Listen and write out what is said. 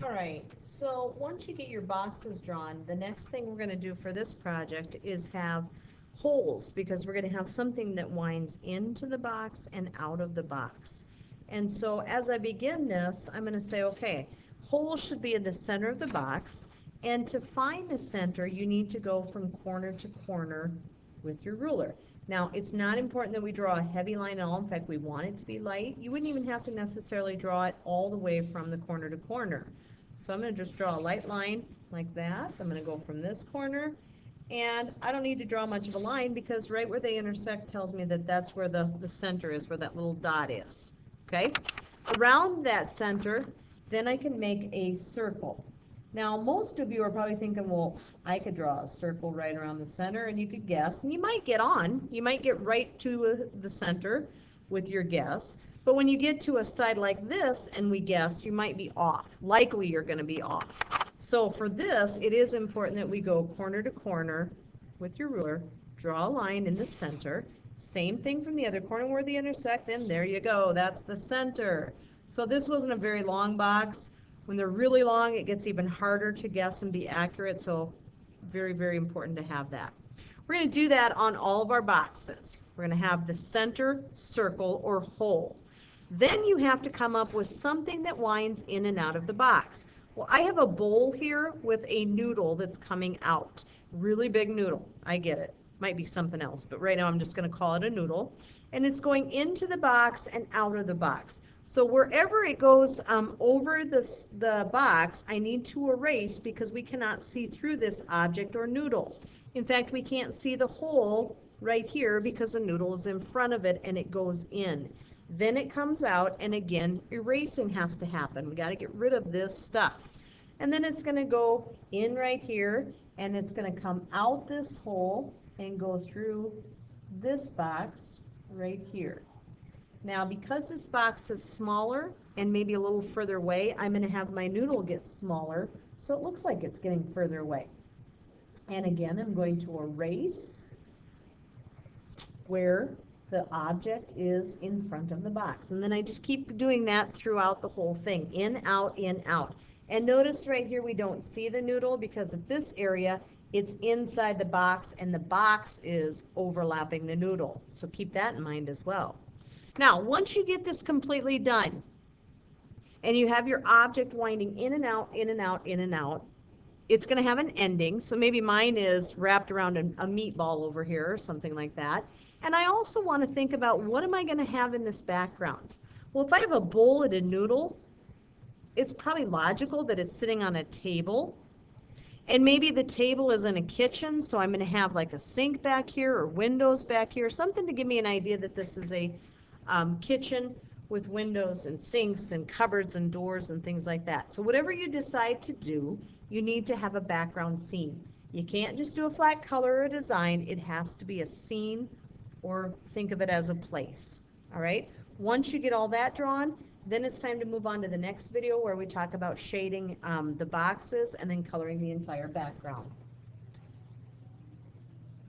All right, so once you get your boxes drawn, the next thing we're going to do for this project is have holes, because we're going to have something that winds into the box and out of the box. And so as I begin this, I'm going to say, okay, holes should be in the center of the box, and to find the center, you need to go from corner to corner with your ruler. Now, it's not important that we draw a heavy line at all. In fact, we want it to be light. You wouldn't even have to necessarily draw it all the way from the corner to corner. So I'm going to just draw a light line like that. I'm going to go from this corner, and I don't need to draw much of a line because right where they intersect tells me that that's where the center is, where that little dot is. Okay? Around that center, then I can make a circle. Now, most of you are probably thinking, well, I could draw a circle right around the center, and you could guess, and you might get on. You might get right to the center with your guess. But when you get to a side like this and we guess, you might be off. Likely you're going to be off. So for this, it is important that we go corner to corner with your ruler, draw a line in the center. Same thing from the other corner where they intersect, then there you go. That's the center. So this wasn't a very long box. When they're really long, it gets even harder to guess and be accurate, so very, very important to have that. We're going to do that on all of our boxes. We're going to have the center, circle, or hole. Then you have to come up with something that winds in and out of the box. Well, I have a bowl here with a noodle that's coming out. Really big noodle. I get it. Might be something else, but right now I'm just going to call it a noodle. And it's going into the box and out of the box. So wherever it goes over the box, I need to erase because we cannot see through this object or noodle. In fact, we can't see the hole right here because the noodle is in front of it and it goes in. Then it comes out, and again, erasing has to happen. We got to get rid of this stuff. And then it's going to go in right here, and it's going to come out this hole and go through this box right here. Now, because this box is smaller and maybe a little further away, I'm going to have my noodle get smaller, so it looks like it's getting further away. And again, I'm going to erase where the object is in front of the box. And then I just keep doing that throughout the whole thing. In, out, in, out. And notice right here we don't see the noodle because at this area it's inside the box and the box is overlapping the noodle. So keep that in mind as well. Now, once you get this completely done and you have your object winding in and out, in and out, in and out, it's going to have an ending. So maybe mine is wrapped around a meatball over here or something like that. And I also want to think about, what am I going to have in this background? Well, if I have a bowl and a noodle, it's probably logical that it's sitting on a table. And maybe the table is in a kitchen, so I'm going to have like a sink back here or windows back here, something to give me an idea that this is a kitchen with windows and sinks and cupboards and doors and things like that. So whatever you decide to do, you need to have a background scene. You can't just do a flat color or a design. It has to be a scene, or think of it as a place. All right? Once you get all that drawn, then it's time to move on to the next video where we talk about shading the boxes and then coloring the entire background.